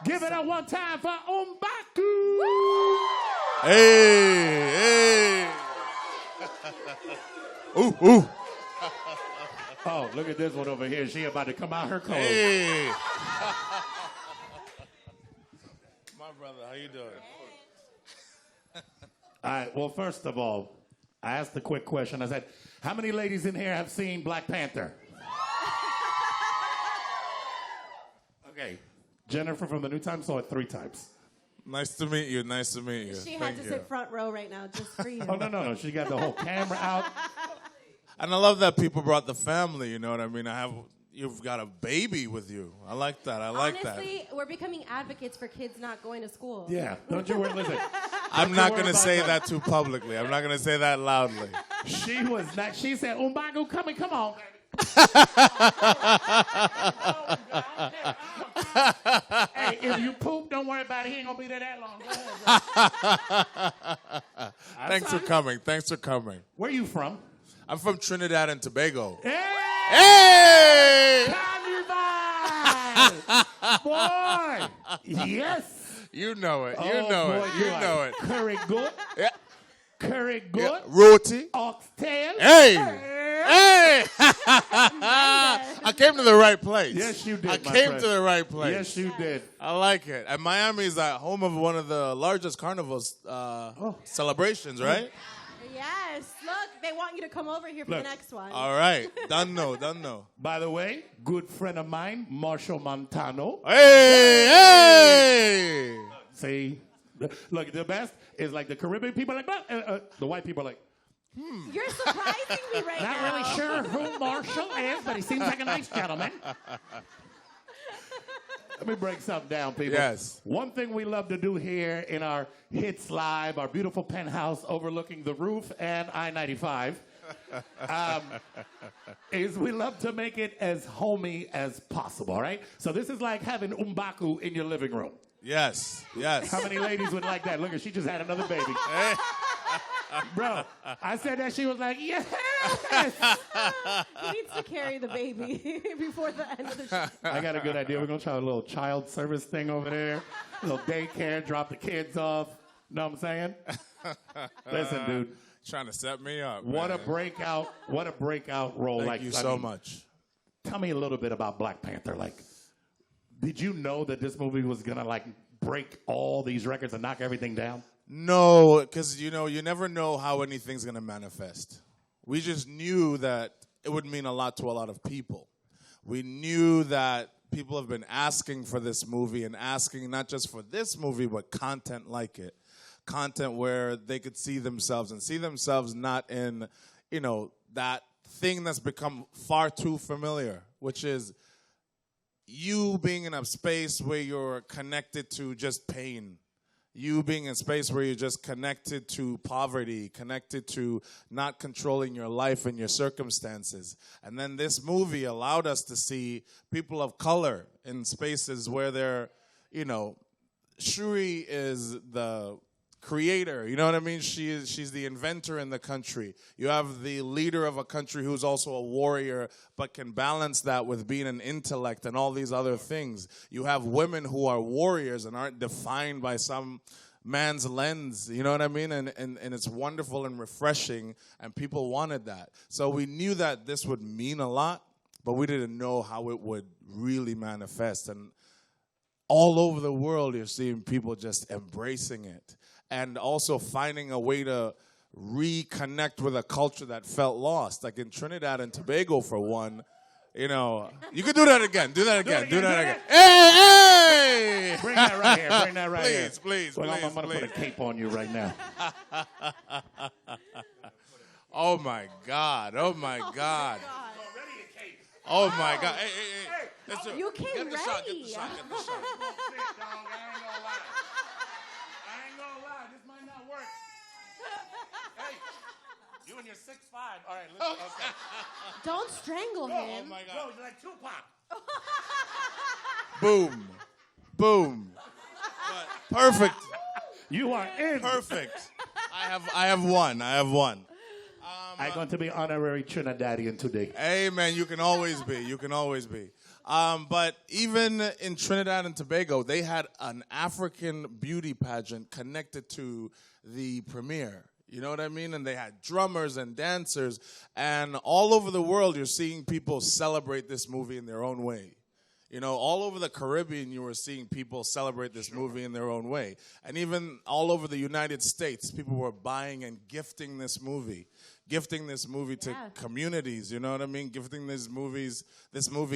Give it up one time for Umbaku. Hey, hey. Ooh, ooh. Oh, look at this one over here. She about to come out her clothes. Hey. My brother, how you doing? All right, well, first of all, I asked a quick question. I said, how many ladies in here have seen Black Panther? Okay. Jennifer from the New Times saw it 3 times. Nice to meet you. Nice to meet you. She had to sit front row right now just for you. Oh, no. She got the whole camera out. And I love that people brought the family, you know what I mean? You've got a baby with you. I like that. Honestly, we're becoming advocates for kids not going to school. Yeah, don't you worry. Listen. I'm not going to say that too publicly. I'm not going to say that loudly. She was not. She said, Umbaku, come on. Hey, if you poop, don't worry about it. He ain't going to be there that long. Go ahead, Thanks for coming. Thanks for coming. Where you from? I'm from Trinidad and Tobago. Hey! Hey! Carnival! Boy! Yes! You know it. You Oh, know boy, it. You know it. Curry good. Yeah. Curry good. Yeah. Roti. Oxtail. Hey! Hey! I came to the right place. Yes, you did, I my came friend. to the right place. Yes, you did. I like it. And Miami is home of one of the largest carnivals celebrations, right? Yes. Look, they want you to come over here for the next one. All right. Done know. By the way, good friend of mine, Marshall Montano. Hey! See? Look, the best is like the Caribbean people are like, the white people are like, You're surprising me right not now. really sure who Marshall is, but he seems like a nice gentleman. Let me break something down, people. Yes. One thing we love to do here in our Hits Live, our beautiful penthouse overlooking the roof and I-95, is we love to make it as homey as possible, all right? So this is like having Umbaku in your living room. Yes. How many ladies would like that? Look, she just had another baby. Hey. Bro, I said that, she was like, yes! He needs to carry the baby before the end of the show. I got a good idea. We're going to try a little child service thing over there. A little daycare, drop the kids off. Know what I'm saying? Listen, dude. Trying to set me up. What man. a breakout role. Thank you so much. Tell me a little bit about Black Panther. Like, did you know that this movie was going to, like, break all these records and knock everything down? No, because, you never know how anything's going to manifest. We just knew that it would mean a lot to a lot of people. We knew that people have been asking for this movie and asking not just for this movie, but content like it. Content where they could see themselves and see themselves not in, that thing that's become far too familiar, which is you being in a space where you're connected to just pain. You being in a space where you're just connected to poverty, connected to not controlling your life and your circumstances. And then this movie allowed us to see people of color in spaces where they're, Shuri is the creator, you know what I mean? She's the inventor in the country. You have the leader of a country who's also a warrior, but can balance that with being an intellect and all these other things. You have women who are warriors and aren't defined by some man's lens, you know what I mean? And it's wonderful and refreshing, and people wanted that. So we knew that this would mean a lot, but we didn't know how it would really manifest. And all over the world, you're seeing people just embracing it. And also finding a way to reconnect with a culture that felt lost. Like in Trinidad and Tobago, for one, you could do that again. Do that again. Hey! Bring that right here. Bring that right here. Please. I'm going to put a cape on you right now. Oh, my God. Oh, my God. Oh, my God. Hey. You came Get the ready. shot. Get the shot. I ain't gonna lie, this might not work. Hey, you and your 6'5". All right, listen. Okay. Don't strangle him. Oh, my God. Bro, you're like Tupac. Boom. But perfect. You are in. Perfect. I have one. I'm going to be honorary Trinidadian today. Hey, man, you can always be. But even in Trinidad and Tobago, they had an African beauty pageant connected to the premiere. You know what I mean? And they had drummers and dancers. And all over the world, you're seeing people celebrate this movie in their own way. You know, all over the Caribbean, you were seeing people celebrate this movie in their own way. And even all over the United States, people were buying and gifting this movie to communities, you know what I mean? Gifting this movie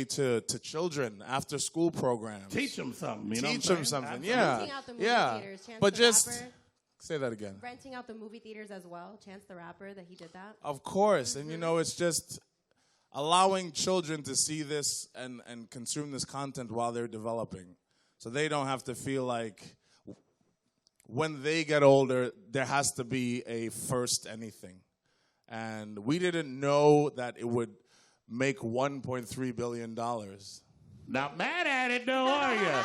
to children, after school programs. Teach them something, you know. Teach them something, Renting out the movie theaters, Chance But the just Rapper. say that again. Renting out the movie theaters as well, Chance the Rapper, that he did that. Of course, and you know, it's just allowing children to see this and consume this content while they're developing. So they don't have to feel like when they get older, there has to be a first anything. And we didn't know that it would make $1.3 billion. Not mad at it, though, are you?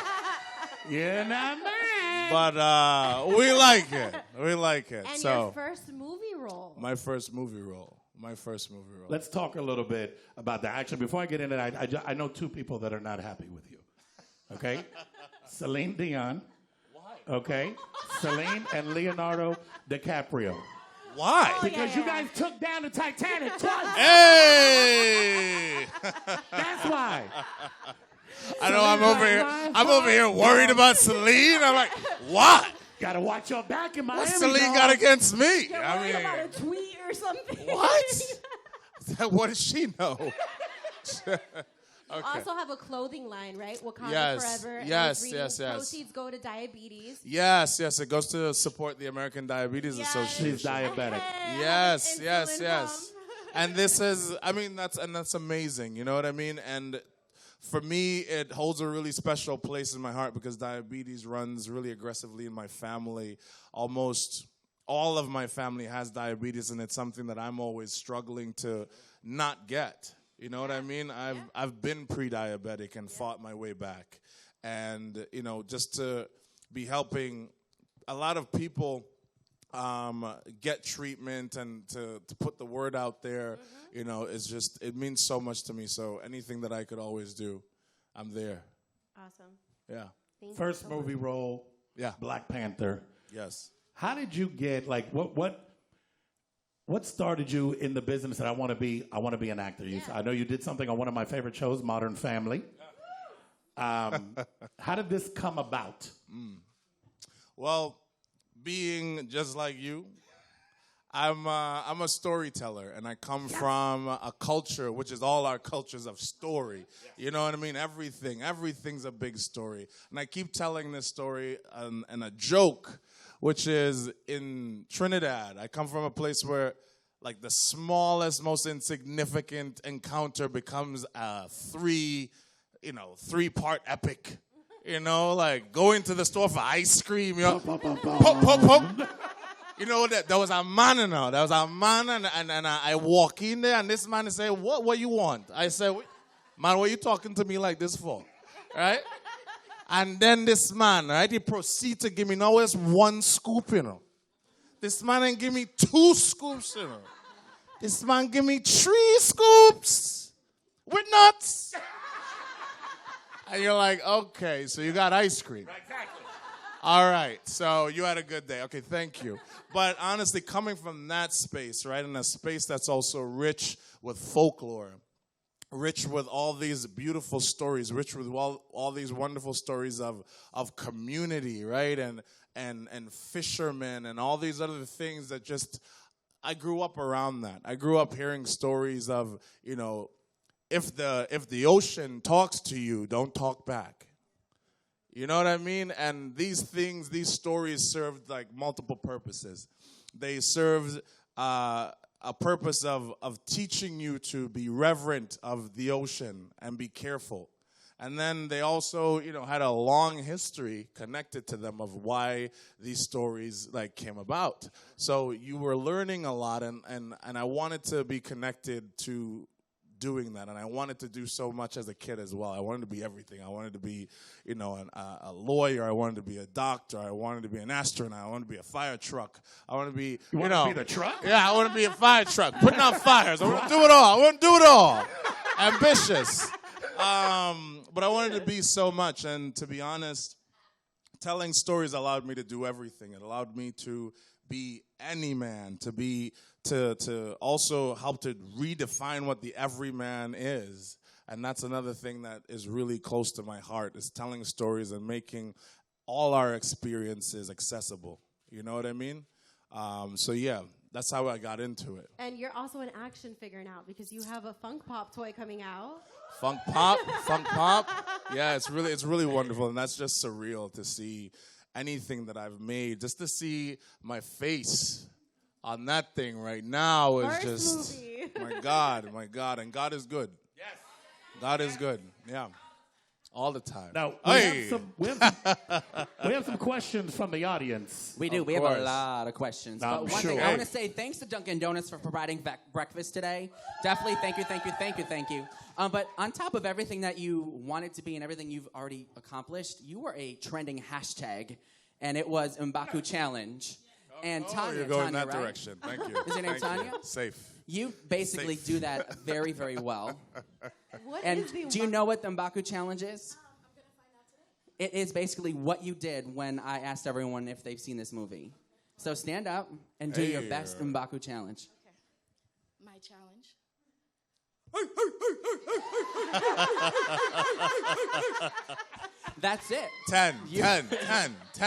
You're not mad. But we like it. We like it. And so your first movie role. My first movie role. Let's talk a little bit about that. Actually, before I get into that, I know two people that are not happy with you. Okay? Celine Dion. Why? Okay? Celine and Leonardo DiCaprio. Why? Because you guys took down the Titanic twice. Hey! That's why. I know I'm over here worried about Celine. I'm like, what? Gotta watch your back in Miami. What's Celine got against me? You're worried about a tweet or something. What? What does she know? Okay. Also have a clothing line, right? Wakanda Yes. Forever. Yes, and yes. Proceeds go to diabetes. Yes. It goes to support the American Diabetes Association. She's diabetic. Yes. Insulin pump. And this is, that's amazing. You know what I mean? And for me, it holds a really special place in my heart because diabetes runs really aggressively in my family. Almost all of my family has diabetes, and it's something that I'm always struggling to not get. You know what I mean? I've been pre-diabetic and fought my way back. And, you know, just to be helping a lot of people get treatment and to put the word out there, you know, it means so much to me. So anything that I could always do, I'm there. Awesome. Yeah. First movie role. Yeah. Black Panther. Yes. How How did you get, like, what started you in the business that I want to be an actor? I know you did something on one of my favorite shows, Modern Family. How did this come about? Well, being just like you, I'm a storyteller, and I come from a culture, which is all our cultures of story. You know what I mean? Everything's a big story. And I keep telling this story and a joke, which is in Trinidad. I come from a place where, like, the smallest, most insignificant encounter becomes a three-part epic. You know, like going to the store for ice cream, you know, pop. You know, there was a man and I walk in there, and this man is saying, what you want? I said, man, what are you talking to me like this for? Right? And then this man, right, he proceeds to give me now just one scoop, you know. This man ain't give me 2 scoops, you know. This man give me 3 scoops with nuts. And you're like, okay, so you got ice cream. Exactly. All right, so you had a good day. Okay, thank you. But honestly, coming from that space, right, in a space that's also rich with folklore, rich with all these beautiful stories, rich with all these wonderful stories of community, right, and fishermen and all these other things that just, I grew up around that. I grew up hearing stories of, you know, if the ocean talks to you, don't talk back. You know what I mean? And these stories served like multiple purposes. They served a purpose of teaching you to be reverent of the ocean and be careful. And then they also, you know, had a long history connected to them of why these stories like came about. So you were learning a lot, and I wanted to be connected to doing that, and I wanted to do so much as a kid as well. I wanted to be everything. I wanted to be, you know, a lawyer. I wanted to be a doctor. I wanted to be an astronaut. I wanted to be a fire truck. I want to be, You want to be the truck? yeah, I want to be a fire truck, putting out fires. I want to do it all. I want to do it all. Ambitious. But I wanted to be so much, and to be honest, telling stories allowed me to do everything. It allowed me to be any man, to also help to redefine what the everyman is. And that's another thing that is really close to my heart, is telling stories and making all our experiences accessible. You know what I mean? So yeah, that's how I got into it. And you're also an action figure now because you have a Funk Pop toy coming out. Funk Pop. Yeah, it's really wonderful, and that's just surreal to see anything that I've made. Just to see my face on that thing right now is First just movie. my God, and God is good. Yes, God is good. Yeah, all the time. Now, we have some questions from the audience. We do. We have a lot of questions. I'm But one sure. thing I want to say, thanks to Dunkin' Donuts for providing breakfast today. Definitely, thank you. But on top of everything that you wanted to be and everything you've already accomplished, you were a trending hashtag, and it was M'Baku Challenge. And Tanya, you're going Tanya, that right? direction. Thank you. Is your name Thank you. Tanya? Safe. You basically Safe. do that very, very well. What And is the do you know what the M'Baku Challenge is? I'm going to find out today. It is basically what you did when I asked everyone if they've seen this movie. So stand up and do your best M'Baku Challenge. Okay. My challenge. That's it. 10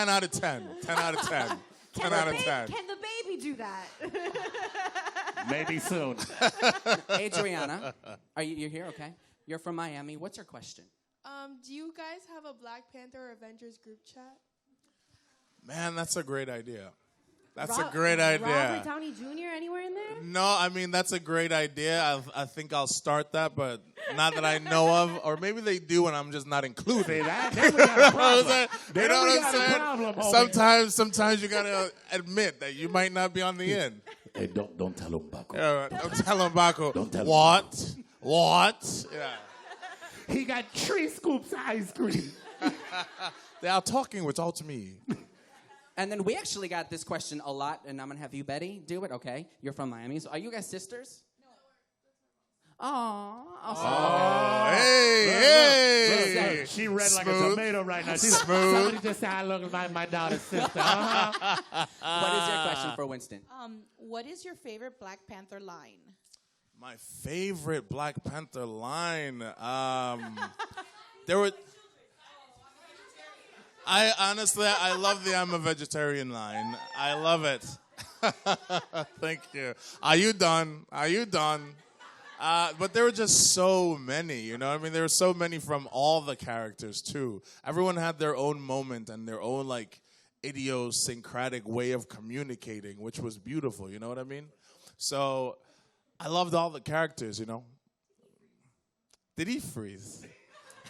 out of 10. 10 out of 10. 10 out of 10. Can the baby do that? Maybe soon. Adriana, you're here? Okay. You're from Miami. What's your question? Do you guys have a Black Panther or Avengers group chat? Man, that's a great idea. That's Rob- a great idea. Robert Downey Jr. anywhere in there? No, I mean, that's a great idea. I think I'll start that, but not that I know of. Or maybe they do and I'm just not included. See that? Then we got a problem. You know what I'm got a saying? problem, homie. Sometimes you gotta admit that you might not be on the end. Hey, don't tell him, Baco. Don't tell him, Baco. Don't tell him. What? Yeah. He got 3 scoops of ice cream. They are talking without me. And then we actually got this question a lot, and I'm going to have you, Betty, do it. Okay. You're from Miami. So are you guys sisters? No. Oh, hey. Look, she red like a Smooth. tomato right now. She's Smooth. Somebody just said I look like my daughter's sister. What is your question for Winston? What is your favorite Black Panther line? My favorite Black Panther line. There were. I love the "I'm a vegetarian" line. I love it. Thank you. Are you done? But there were just so many, you know what I mean? There were so many from all the characters, too. Everyone had their own moment and their own, idiosyncratic way of communicating, which was beautiful, you know what I mean? So I loved all the characters, you know? Did he freeze?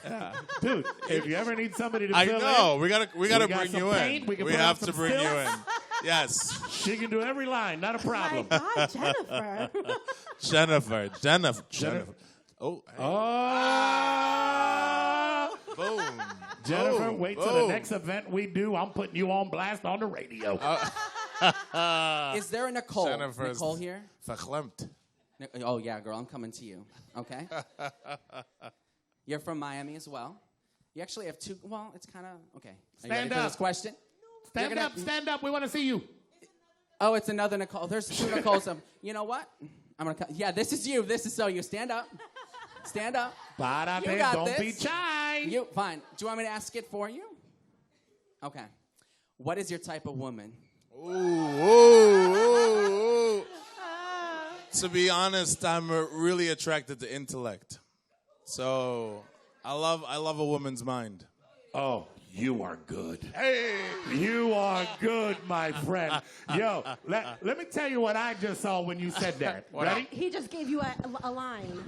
Yeah. Dude, if you ever need somebody to I fill know. in, We gotta got bring some you paint, in. we can We put have out to some bring you stills. in. Yes. she can do every line, not a problem. My God, Jennifer. Jennifer. Oh. Hey. Oh! Boom. Jennifer, Boom. wait till the next event we do. I'm putting you on blast on the radio. Is there a Nicole? Jennifer's Nicole here? Verklempt. Oh, yeah, girl. I'm coming to you. Okay. You're from Miami as well. You actually have 2. Well, it's kind of. Okay. Are you Stand ready for up. this question? Stand up. We want to see you. Oh, it's another Nicole. There's 2 Nicoles. You know what? I'm gonna. Yeah, this is you. This is so you. Stand up. Stand up. Parate, You got don't this. be shy. You fine. Do you want me to ask it for you? Okay. What is your type of woman? Ooh. To be honest, I'm really attracted to intellect. So I love a woman's mind. Oh, you are good. Hey. You are good, my friend. Yo, let me tell you what I just saw when you said that. Ready? He just gave you a line.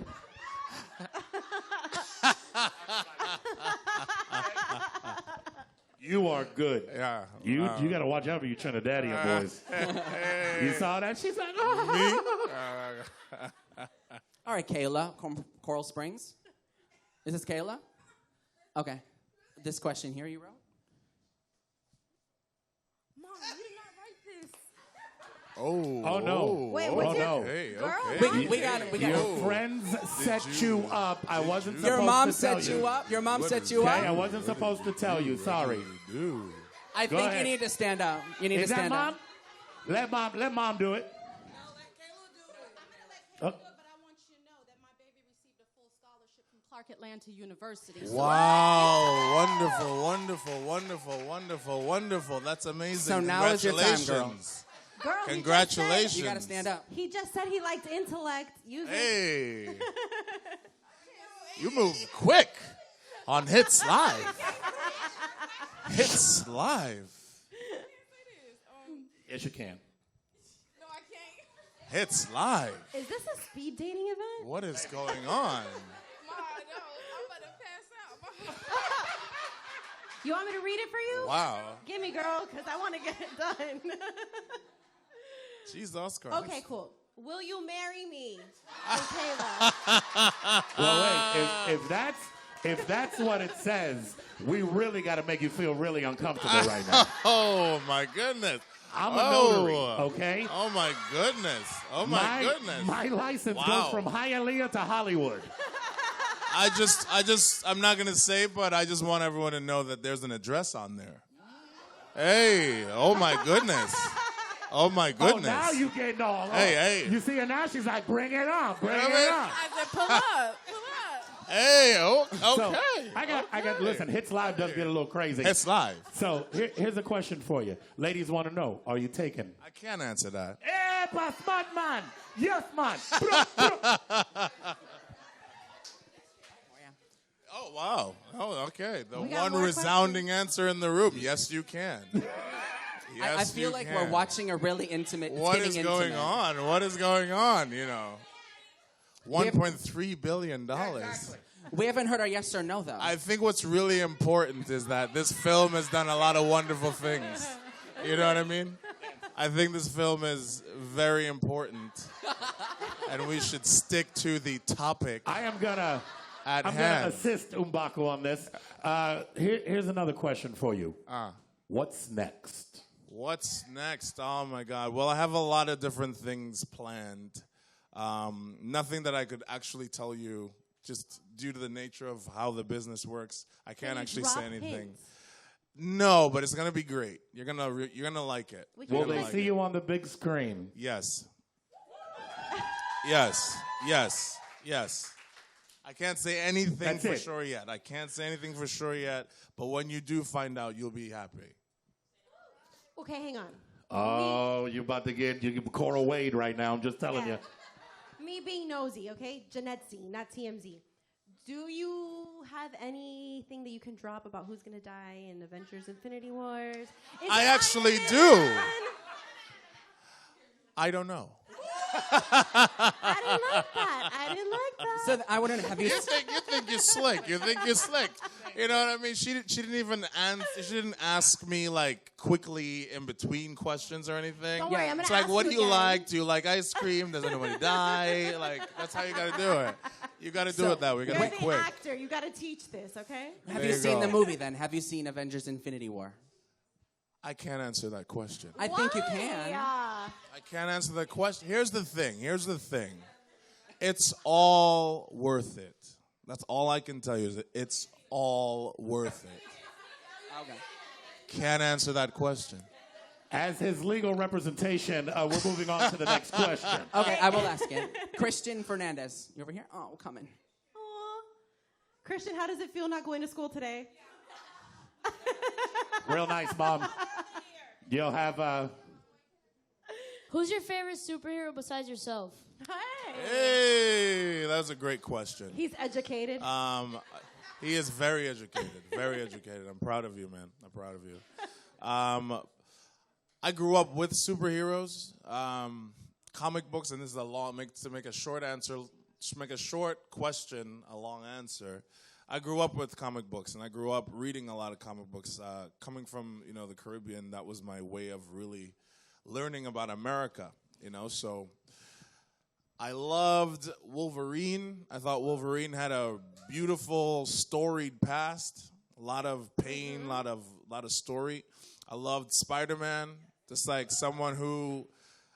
You are good. Yeah. You got to watch out for you Trinidadian boys. You saw that? She's like, oh. All right, Kayla, Coral Springs. Is this Kayla? Okay. This question here you wrote? Mom, you did not write this. Oh, no. Wait, Oh, what's no. Okay, Girl, okay. We got it. We got Your it. friends set you up. I wasn't supposed Your mom to tell set you up. Your mom set you Okay, I up. wasn't supposed to tell you. Sorry. Dude. I Go think ahead. you need to stand up. You need Is to that stand mom? up. Let mom do it. But I want you to know that my baby received a full scholarship from Clark Atlanta University. Wow. Wonderful, wonderful, wonderful, wonderful, wonderful. That's amazing. So now is your time, girl. Congratulations. Girl, Congratulations. You got to stand up. He just said he liked intellect. Use it. Hey. You move quick on Hits Live. Hits Live. Yes, you can. No, I can't. Hits Live. Is this a speed dating event? What is going on? Ma, no, I'm about to pass out. You want me to read it for you? Wow. Give me, girl, because I want to get it done. Jesus Christ. Okay, cool. Will you marry me? Kayla. Well, wait. If that's what it says, we really got to make you feel really uncomfortable right now. Oh, my goodness. I'm a notary, Oh. okay? Oh, my goodness. Oh, my goodness. My license Wow. goes from Hialeah to Hollywood. I'm not going to say, but I just want everyone to know that there's an address on there. Hey, oh, my goodness. Oh, my Oh, goodness. now you getting all Hey. You see her now? She's like, bring it on, bring You know it what I mean? on. I said, pull up, pull up. Hey, So, okay. I got. Listen, Hits Live does get a little crazy. It's live. So here's a question for you. Ladies want to know, are you taken? I can't answer that. Eh, smart man. Yes, man. Oh, wow. Oh, okay. The We got one more resounding answer in the room. Yes, you can. I Yes, feel you like can. we're watching a really intimate. it's What getting is going intimate. on? What is going on? You know, $1.3 billion. We haven't heard our yes or no though. I think what's really important is that this film has done a lot of wonderful things. You know what I mean? I think this film is very important, and we should stick to the topic I'm gonna hand. assist Umbaku on this. Here's another question for you. What's next? What's next? Oh my God. Well, I have a lot of different things planned. Nothing that I could actually tell you, just due to the nature of how the business works. I can't you actually drop say anything. hints? No, but it's gonna be great. You're gonna like it. We Will can they like see you on the big screen? Yes. Yes. Yes. Yes. I can't say anything That's for it. sure yet. I can't say anything for sure yet. But when you do find out, you'll be happy. Okay, hang on. Oh, you about to get Coral Wade right now. I'm just telling you. Me being nosy, okay? Jeanette Z, not TMZ. Do you have anything that you can drop about who's going to die in Avengers Infinity Wars? Is I it actually Iron do. Man? I don't know. I didn't like that. I didn't like that. so I wouldn't have you. You think you're slick. You think you're slick. You know what I mean? She didn't even answer. She didn't ask me like quickly in between questions or anything. Don't worry, I'm going It's to like, ask what do you you again. like? Do you like ice cream? Does anybody die? Like, that's how you got to do it. You got to do it that way. You got You're to be the quick. actor. You got to teach this, okay? Have There you you seen go. the movie then? Have you seen Avengers Infinity War? I can't answer that question. I think you can. Yeah. I can't answer that question. Here's the thing. It's all worth it. That's all I can tell you is that it's all worth it. Okay. Can't answer that question. As his legal representation, we're moving on to the next question. Okay, I will ask it. Christian Fernandez, you over here? Oh, coming. Aw. Christian, how does it feel not going to school today? Real nice, Mom. You'll have... Who's your favorite superhero besides yourself? Hey. Hey, that was a great question. He's educated. He is very educated. Very educated. I'm proud of you, man. I'm proud of you. I grew up with superheroes, comic books, and this is to make a short answer, to make a short question a long answer. I grew up with comic books, and I grew up reading a lot of comic books. Coming from the Caribbean, that was my way of really learning about America. So I loved Wolverine. I thought Wolverine had a beautiful, storied past, a lot of pain, a lot of story. I loved Spider-Man, just like someone who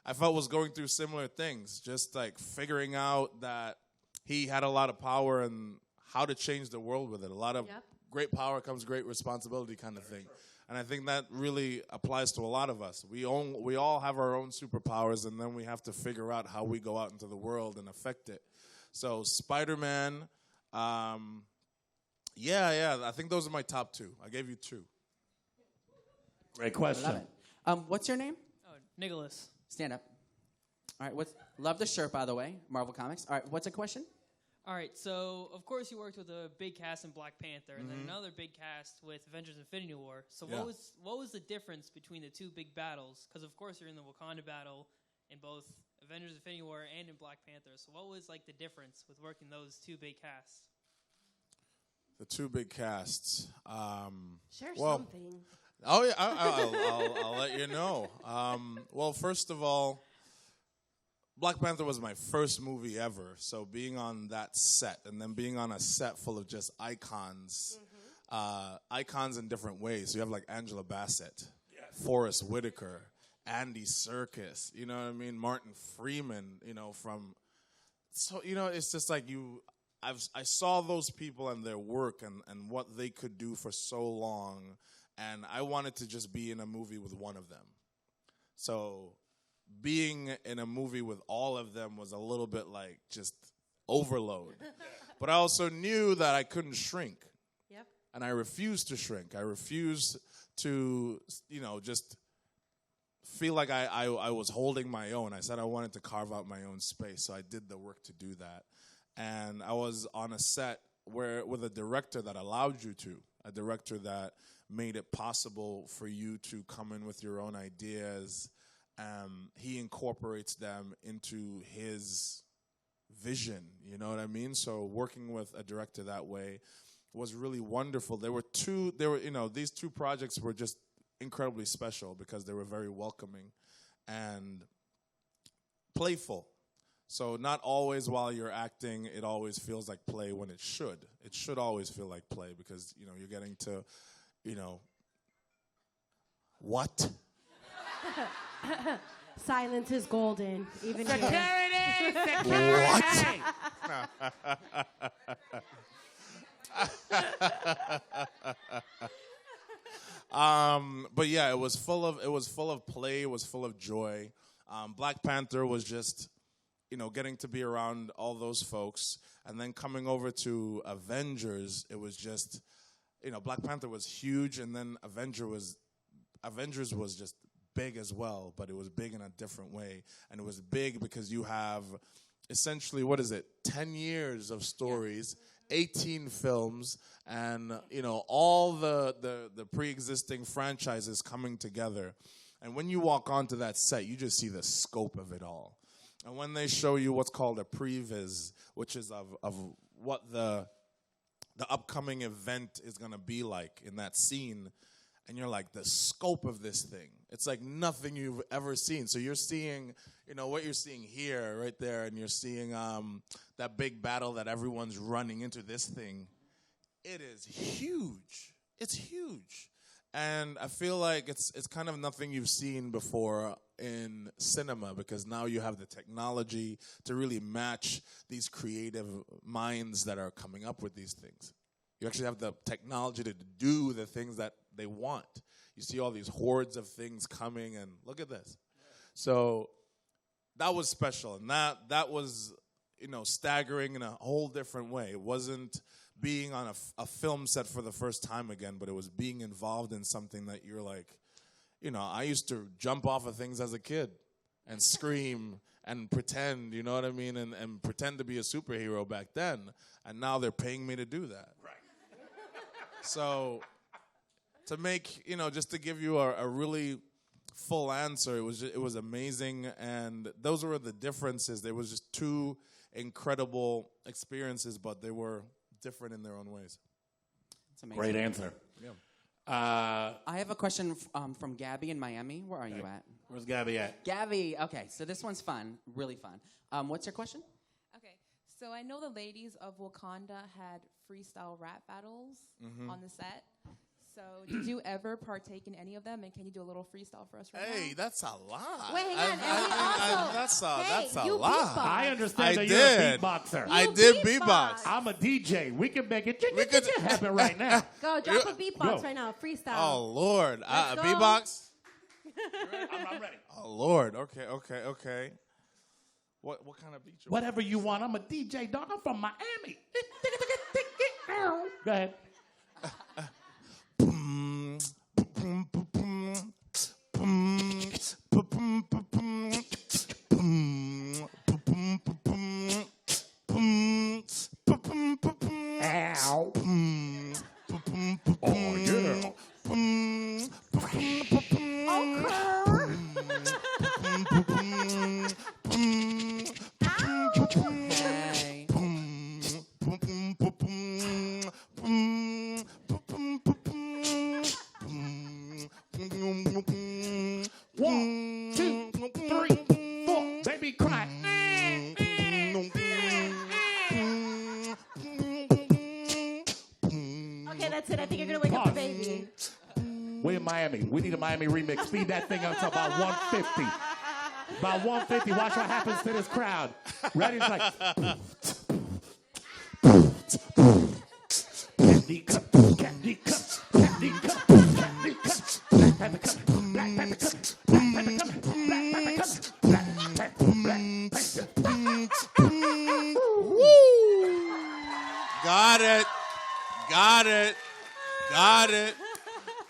I felt was going through similar things, just like figuring out that he had a lot of power and how to change the world with it. A lot of great power comes great responsibility kind of thing. And I think that really applies to a lot of us. We all have our own superpowers, and then we have to figure out how we go out into the world and affect it. So Spider-Man, I think those are my top 2. I gave you 2. Great question. What's your name? Oh, Nicholas. Stand up. All right. Love the shirt, by the way. Marvel Comics. All right. What's a question? All right, so of course you worked with a big cast in Black Panther, and then another big cast with Avengers: Infinity War. So what was the difference between the 2 big battles? Because of course you're in the Wakanda battle in both Avengers: Infinity War and in Black Panther. So what was like the difference with working those 2 big casts? The 2 big casts. Share something. Oh yeah, I'll let you know. Well, first of all, Black Panther was my first movie ever, so being on that set and then being on a set full of just icons, icons in different ways. So you have like Angela Bassett, Forrest Whitaker, Andy Serkis, you know what I mean? Martin Freeman, it's just like I saw those people and their work and what they could do for so long, and I wanted to just be in a movie with one of them. So being in a movie with all of them was a little bit like just overload. But I also knew that I couldn't shrink. Yep. And I refused to shrink. I refused to, just feel like I was holding my own. I said I wanted to carve out my own space, so I did the work to do that. And I was on a set with a director that allowed you to, a director that made it possible for you to come in with your own ideas. He incorporates them into his vision, you know what I mean? So working with a director that way was really wonderful. These 2 projects were just incredibly special because they were very welcoming and playful. So not always while you're acting, it always feels like play when it should. It should always feel like play because, you're getting to, what? Silence is golden, even here. What? But yeah, it was full of play, it was full of joy. Black Panther was just, getting to be around all those folks, and then coming over to Avengers, it was just, Black Panther was huge, and then Avengers was just big as well, but it was big in a different way. And it was big because you have essentially, 10 years of stories, 18 films, and, all the pre-existing franchises coming together. And when you walk onto that set, you just see the scope of it all. And when they show you what's called a previs, which is of what the upcoming event is going to be like in that scene, and you're like, the scope of this thing, it's like nothing you've ever seen. So you're seeing, what you're seeing here, right there, and you're seeing that big battle that everyone's running into this thing. It is huge. It's huge. And I feel like it's kind of nothing you've seen before in cinema, because now you have the technology to really match these creative minds that are coming up with these things. You actually have the technology to do the things that they want. You see all these hordes of things coming, and look at this. So that was special, and that was, staggering in a whole different way. It wasn't being on a film set for the first time again, but it was being involved in something that you're like, I used to jump off of things as a kid and scream and pretend, you know what I mean, and pretend to be a superhero back then, and now they're paying me to do that. Right. So to make, just to give you a really full answer, it was amazing, and those were the differences. There was just 2 incredible experiences, but they were different in their own ways. That's amazing. Great answer. Yeah. I have a question from Gabby in Miami. Where are you at? Where's Gabby at? Gabby, okay, so this one's fun, really fun. What's your question? Okay, so I know the ladies of Wakanda had freestyle rap battles on the set. So So, did you ever partake in any of them? And can you do a little freestyle for us right now? Hey, that's a lot. Wait, hang on. That's a you lot. beatbox. I understand that did. you're a beatboxer. I You did beatbox. beatbox. I'm a DJ. We can make it We could- happen right now. Go, drop a beatbox Go. right now. Freestyle. Oh Lord, Let's go. beatbox. I'm ready. Oh Lord. Okay. What kind of beat you? Whatever you want. I'm a DJ, dog. I'm from Miami. Go ahead. Ow. Oh, yeah. Okay. One, two, three, four. Baby, cry. Okay, that's it. I think you're going to wake up the baby. We're in Miami. We need a Miami remix. Speed that thing up to about 150. About 150. Watch what happens to this crowd. Ready? It's like. Candy cup, candy cup, candy cup, candy cup. Black Panther coming, Black Panther coming, Black Panther coming, Black Panther coming, Black Panther, Black Panther. Got it.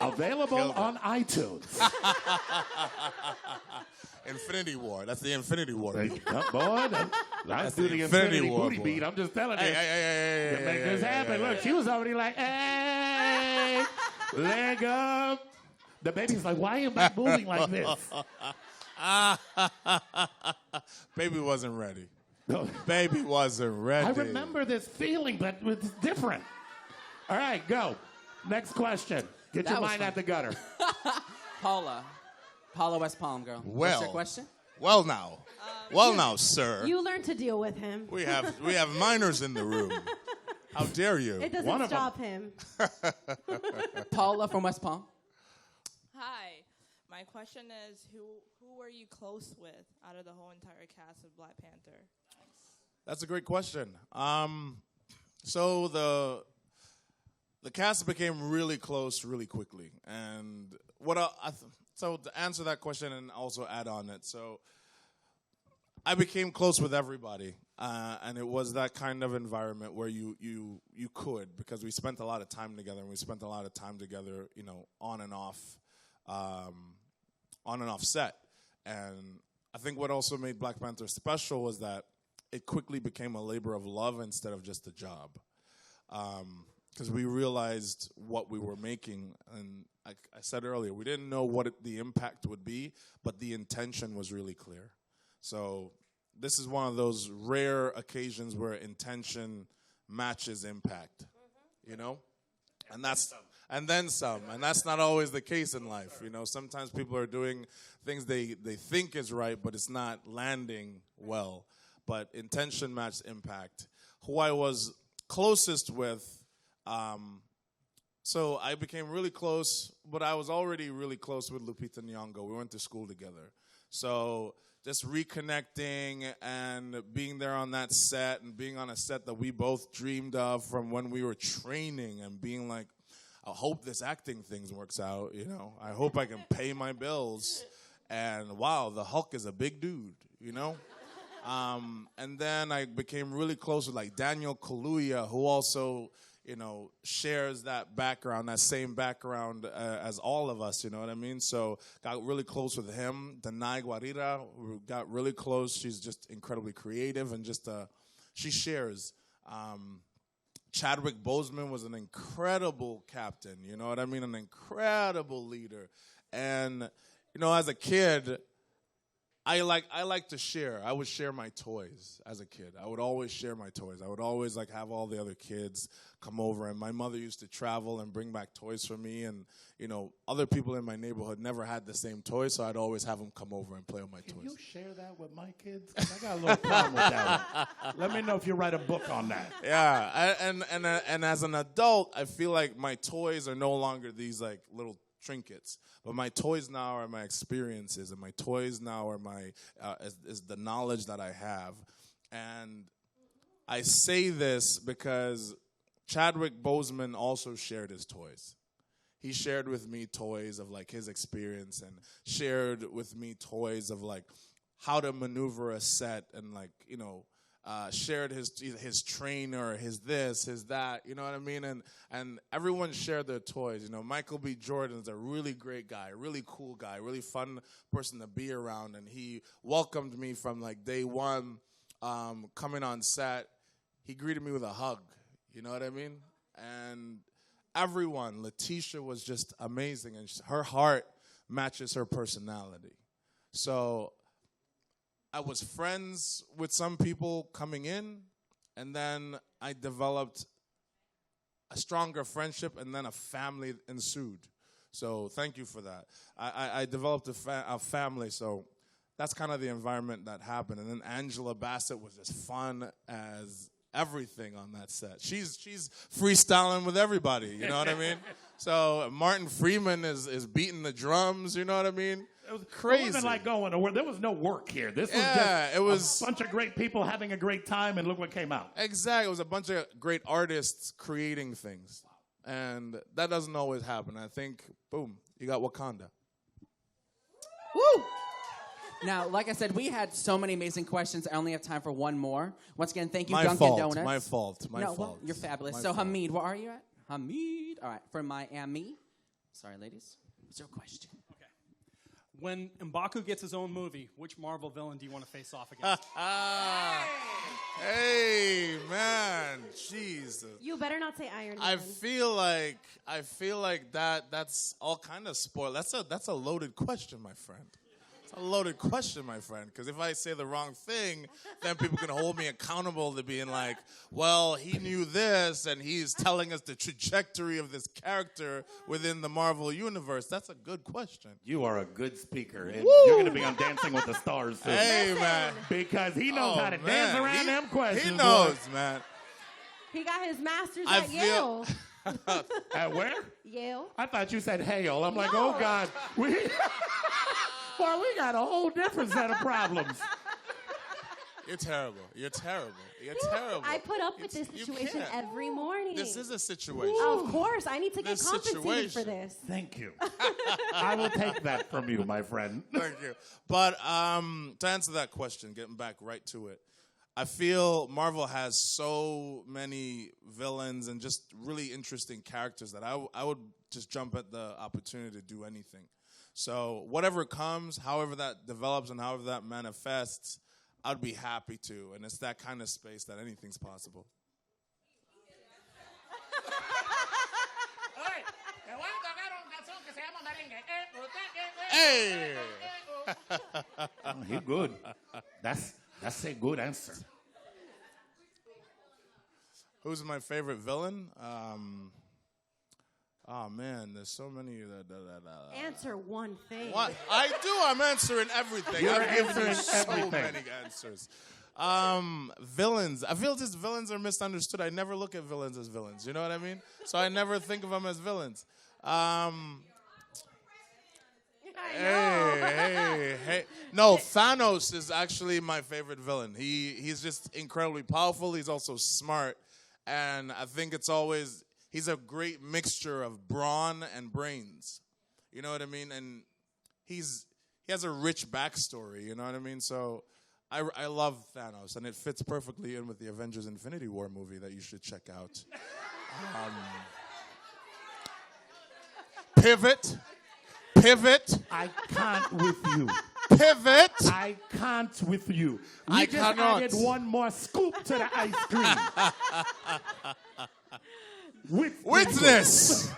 Available on iTunes. Infinity War. That's the Infinity War. Boy, I do the Infinity Infinity War, booty boy. beat. I'm just telling you. Hey, To make this happen. Look, she was already like, hey, leg up. The baby's like, why am I moving like this? Baby wasn't ready. No. Baby wasn't ready. I remember this feeling, but it's different. All right, go. Next question. Get That your was mind fun. out the gutter. Paula West Palm, girl. Well, What's your question? Well now, sir. You learn to deal with him. We have minors in the room. How dare you? It One doesn't of stop him. Paula from West Palm. Hi. My question is, who were you close with out of the whole entire cast of Black Panther? That's a great question. So the cast became really close really quickly, and so to answer that question and also add on it, so I became close with everybody, and it was that kind of environment where you could, because we spent a lot of time together, and we spent a lot of time together, on and off set, and I think what also made Black Panther special was that it quickly became a labor of love instead of just a job. Because we realized what we were making, and I said earlier, we didn't know what the impact would be, but the intention was really clear. So this is one of those rare occasions where intention matches impact, and then some, and that's not always the case in life. Sometimes people are doing things they think is right, but it's not landing well. But intention matched impact. Who I was closest with, so I became really close, but I was already really close with Lupita Nyong'o. We went to school together. So just reconnecting and being there on that set and being on a set that we both dreamed of from when we were training and being like, I hope this acting thing works out, I hope I can pay my bills. And wow, the Hulk is a big dude, And then I became really close with like Daniel Kaluuya, who also, shares that background, that same background as all of us, you know what I mean? So got really close with him. Danai Guarira, we got really close. She's just incredibly creative and just, she shares. Chadwick Boseman was an incredible captain, you know what I mean? An incredible leader. And, as a kid, I like to share. I would share my toys as a kid. I would always share my toys. I would always like have all the other kids come over, and my mother used to travel and bring back toys for me, and other people in my neighborhood never had the same toys, so I'd always have them come over and play with my toys. Can you share that with my kids? 'Cause I got a little problem with that one. Let me know if you write a book on that. Yeah, and as an adult, I feel like my toys are no longer these like little trinkets, but my toys now are my experiences, and my toys now are my is the knowledge that I have. And I say this because Chadwick Boseman also shared his toys. He shared with me toys of like his experience, and shared with me toys of like how to maneuver a set, and like shared his trainer, his this, his that, you know what I mean? And everyone shared their toys. Michael B. Jordan's a really great guy, really cool guy, really fun person to be around, and he welcomed me from like day one, coming on set. He greeted me with a hug, you know what I mean? And everyone, Letitia was just amazing, and her heart matches her personality. So I was friends with some people coming in, and then I developed a stronger friendship, and then a family ensued. So thank you for that. I developed a family, so that's kind of the environment that happened. And then Angela Bassett was as fun as everything on that set. She's freestyling with everybody, you know what I mean? So Martin Freeman is beating the drums, you know what I mean? It was crazy. It wasn't like going to work. There was no work here. This was just a bunch of great people having a great time, and look what came out. Exactly. It was a bunch of great artists creating things. And that doesn't always happen. I think, boom, you got Wakanda. Woo! Now, like I said, we had so many amazing questions. I only have time for one more. Once again, thank you, Dunkin' Donuts. My fault. Well, you're fabulous. So, Hamid, where are you at? Hamid. All right, from Miami. Sorry, ladies. What's your question? Okay. When M'Baku gets his own movie, which Marvel villain do you want to face off against? Hey, man. Jesus. You better not say Iron Man. I feel like that's all kind of spoiled. That's a loaded question, my friend. A loaded question, my friend, because if I say the wrong thing, then people can hold me accountable to being like, well, he knew this, and he's telling us the trajectory of this character within the Marvel universe. That's a good question. You are a good speaker, and you're going to be on Dancing with the Stars soon. Hey, man. Because he knows how to dance around them questions. He knows, man. He got his master's at Yale. At where? Yale. I thought you said Hale. I'm like, oh, God. Well, we got a whole different set of problems. You're terrible. You're terrible. You're terrible. I put up with this situation every morning. This is a situation. Of course. I need to get compensated for this. Thank you. I will take that from you, my friend. Thank you. But to answer that question, getting back right to it, I feel Marvel has so many villains and just really interesting characters that I would just jump at the opportunity to do anything. So whatever comes, however that develops and however that manifests, I'd be happy to. And it's that kind of space that anything's possible. Hey! He's good. That's a good answer. Who's my favorite villain? Oh, man, there's so many. Answer one thing. What? I do. I'm answering everything. You're I'm giving you answering so everything. many answers. Villains. I feel just villains are misunderstood. I never look at villains as villains. You know what I mean? So I never think of them as villains. Hey. No, Thanos is actually my favorite villain. He's just incredibly powerful. He's also smart. And I think he's a great mixture of brawn and brains. You know what I mean? And he has a rich backstory, you know what I mean? So I love Thanos, and it fits perfectly in with the Avengers Infinity War movie that you should check out. Pivot. I can't with you. Pivot. I can't with you. I just cannot. added one more scoop to the ice cream. Witness.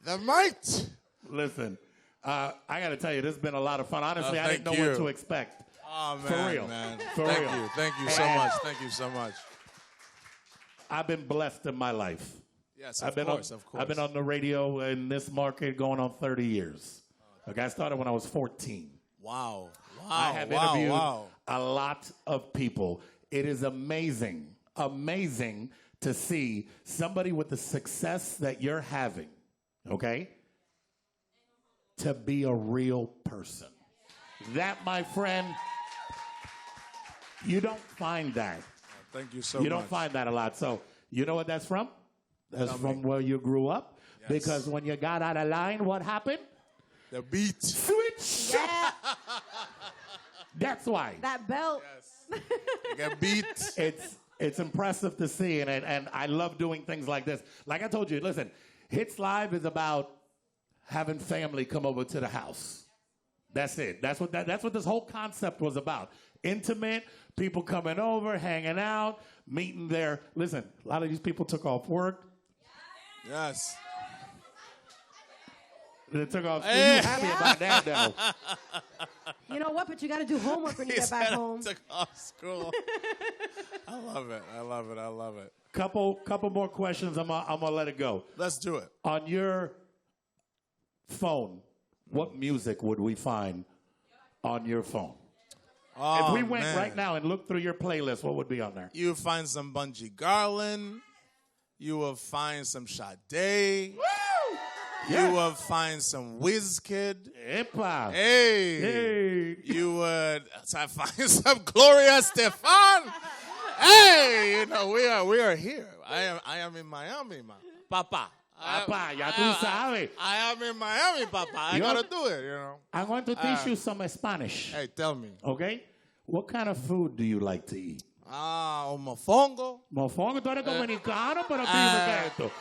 The might. Listen, I got to tell you, this has been a lot of fun. Honestly, I didn't know thank what you. to expect. Oh, man, For real. man. For Thank real. you. Thank you so much. Thank you so much. I've been blessed in my life. Yes, I've been of course. I've been on the radio in this market going on 30 years. Like I started when I was 14. Wow. I have interviewed a lot of people. It is amazing to see somebody with the success that you're having, okay, to be a real person. That, my friend, you don't find that. Thank you so much. You don't find that a lot. So, you know what that's from? That's from where you grew up. Yes. Because when you got out of line, what happened? The beat. Switch. Yeah. That's why. That belt. Yes. You get beat. It's impressive to see, and I love doing things like this. Like I told you, listen, Hits Live is about having family come over to the house. That's it. That's what this whole concept was about. Intimate, people coming over, hanging out, meeting their... Listen, a lot of these people took off work. Yes. They took off... Hey. You happy about that, though? You know what? But you got to do homework when you get back home. Took off school. I love it. I love it. I love it. Couple more questions. I'm gonna let it go. Let's do it. On your phone, what music would we find on your phone? Oh, if we went man. right now and looked through your playlist, what would be on there? You would find some Bungie Garland. You will find some Sade. Woo! Yeah. You will find some Wizkid. Epa. Hey. You would find some Gloria Estefan. Hey, you know, we are here. I am in Miami, man. Papa. Papa, ya tú sabes. I am in Miami, Papa. I gotta do it, you know. I'm going to teach you some Spanish. Hey, tell me. Okay? What kind of food do you like to eat? Mofongo. Mofongo, tú eres dominicano, pero dime esto.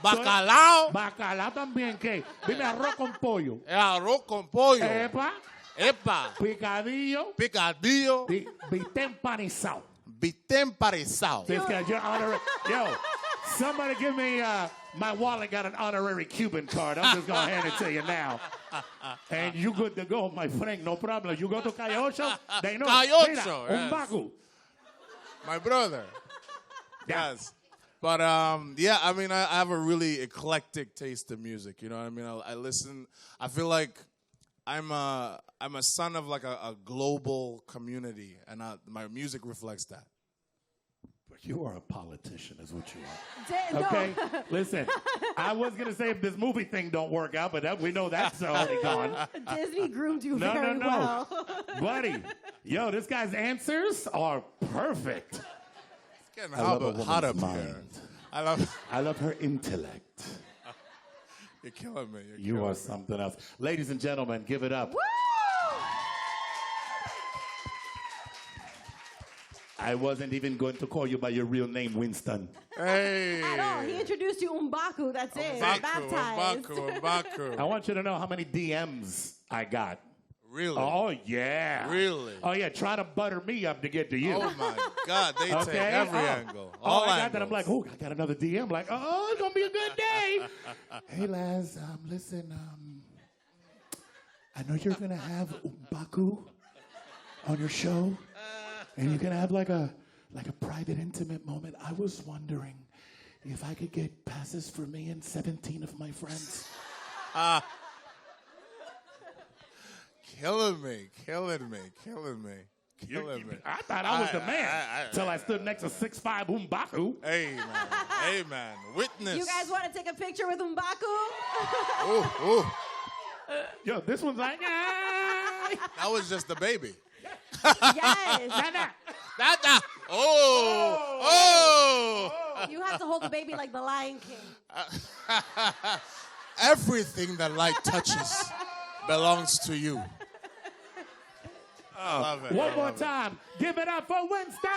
Bacalao. Bacalao también, ¿qué? Dime arroz con pollo. Arroz con pollo. Epa. Picadillo. Bistec empanizado. Bistec empanizado. Yo, somebody give me, my wallet got an honorary Cuban card. I'm just going to hand it to you now. And you good to go, my friend. No problem. You go to Calle Ocho, they know. Calle Ocho, Mira, un bagu. My brother. Yes. But, yeah, I mean, I have a really eclectic taste in music. You know what I mean? I listen. I feel like I'm a son of like a global community, and my music reflects that. But you are a politician, is what you are. Okay? Listen, I was going to say if this movie thing don't work out, but we know that's already gone. Disney groomed you very well. Buddy, yo, this guy's answers are perfect. It's getting hot up here. I love her intellect. You're killing me. You are something else. Ladies and gentlemen, give it up. Woo! I wasn't even going to call you by your real name, Winston. Hey. At all. He introduced you Umbaku. That's it. Baptized. Umbaku. I want you to know how many DMs I got. Really? Oh, yeah. Really? Oh, yeah. Try to butter me up to get to you. Oh, my God. They take every angle. All I got that. I'm like, oh, I got another DM. Like, oh, it's going to be a good day. Hey, Laz, listen, I know you're going to have Umbaku on your show. And you're going to have like a private, intimate moment. I was wondering if I could get passes for me and 17 of my friends. Killing me. I thought I was the man until I stood next to 6'5" Umbaku. Hey, man. Witness. You guys want to take a picture with Umbaku? Ooh. Yo, this one's like, That was just the baby. Yes. Nada. Oh. You have to hold the baby like the Lion King. Everything that light touches belongs to you. Love it. One more time. Give it up for Winston.